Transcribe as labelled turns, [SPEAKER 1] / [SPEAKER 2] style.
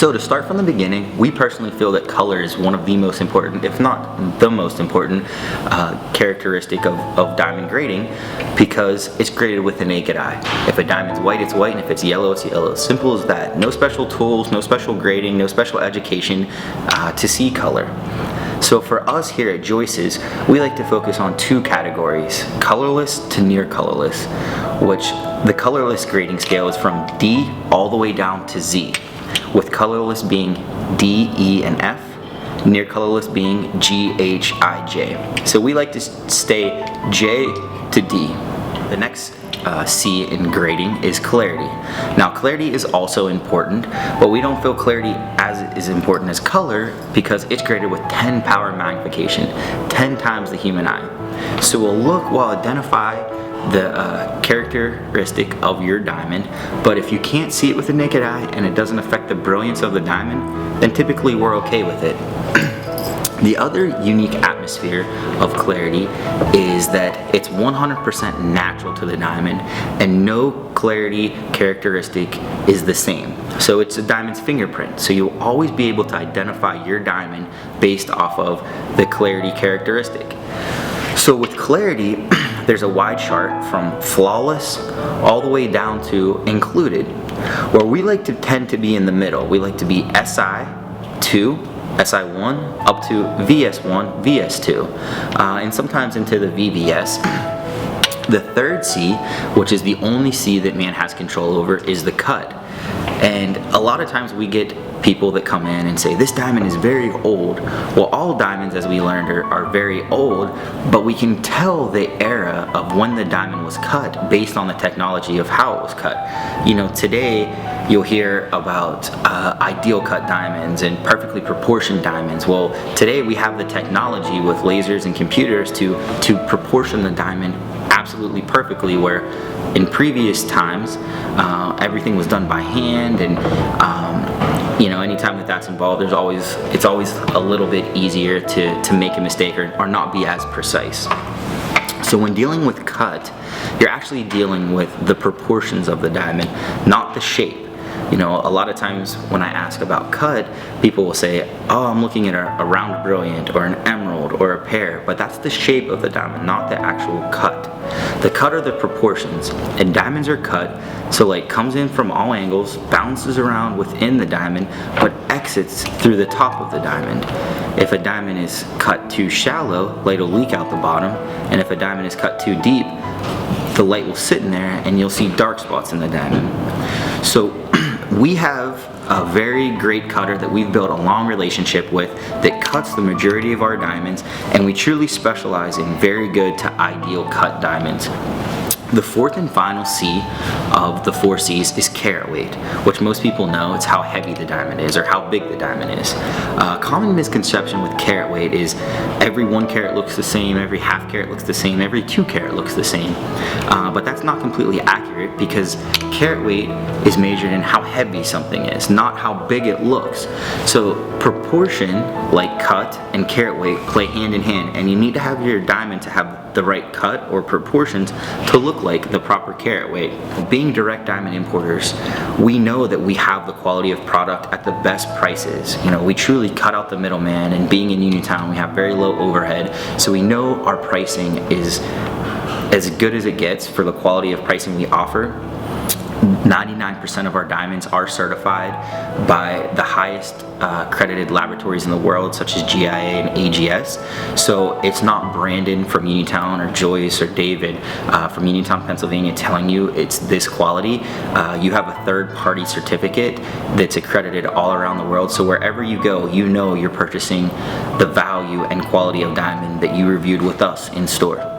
[SPEAKER 1] So to start from the beginning, we personally feel that color is one of the most important, if not the most important, characteristic of diamond grading, because it's graded with the naked eye. If a diamond's white, it's white, and if it's yellow, it's yellow. Simple as that. No special tools, no special grading, no special education to see color. So for us here at Joyce's, we like to focus on two categories, colorless to near colorless, which the colorless grading scale is from D all the way down to Z, with colorless being D, E, and F, near colorless being G, H, I, J. So we like to stay J to D. The next C in grading is clarity. Now clarity is also important, but we don't feel clarity as important as color because it's graded with 10 power magnification, 10 times the human eye. So we'll identify the characteristic of your diamond, but if you can't see it with the naked eye and it doesn't affect the brilliance of the diamond, then typically we're okay with it. The other unique atmosphere of clarity is that it's 100% natural to the diamond, and no clarity characteristic is the same. So it's a diamond's fingerprint, so you'll always be able to identify your diamond based off of the clarity characteristic. So with clarity, there's a wide chart from flawless all the way down to included, where we like to tend to be in the middle. We like to be SI2, SI1 up to VS1, VS2, and sometimes into the VVS. The third C, which is the only C that man has control over, is the cut. And a lot of times we get people that come in and say, this diamond is very old. Well, all diamonds, as we learned, are very old, but we can tell the era of when the diamond was cut based on the technology of how it was cut. You know, today you'll hear about ideal cut diamonds and perfectly proportioned diamonds. Well, today we have the technology with lasers and computers to proportion the diamond absolutely perfectly, where in previous times everything was done by hand, and you know, anytime that's involved, it's always a little bit easier to make a mistake or not be as precise. So when dealing with cut, you're actually dealing with the proportions of the diamond, not the shape. You know, a lot of times when I ask about cut, people will say, oh, I'm looking at a round brilliant or an emerald or a pear, but that's the shape of the diamond, not the actual cut. The cut are the proportions, and diamonds are cut so light comes in from all angles, bounces around within the diamond, but exits through the top of the diamond. If a diamond is cut too shallow, light will leak out the bottom, and if a diamond is cut too deep, the light will sit in there and you'll see dark spots in the diamond. So we have a very great cutter that we've built a long relationship with that cuts the majority of our diamonds, and we truly specialize in very good to ideal cut diamonds. The fourth and final C of the 4 C's is carat weight, which most people know. It's how heavy the diamond is or how big the diamond is. Common misconception with carat weight is every 1 carat looks the same, every ½ carat looks the same, every 2 carat looks the same. But that's not completely accurate, because carat weight is measured in how heavy something is, not how big it looks. So proportion, like cut and carat weight, play hand in hand, and you need to have your diamond to have the right cut or proportions to look like the proper carat weight. Being direct diamond importers, we know that we have the quality of product at the best prices. You know, we truly cut out the middleman, and being in Uniontown, we have very low overhead, so we know our pricing is as good as it gets for the quality of pricing we offer. 99% of our diamonds are certified by the highest accredited laboratories in the world, such as GIA and AGS. So it's not Brandon from Uniontown or Joyce or David from Uniontown, Pennsylvania telling you it's this quality. You have a third-party certificate that's accredited all around the world. So wherever you go, you know you're purchasing the value and quality of diamond that you reviewed with us in store.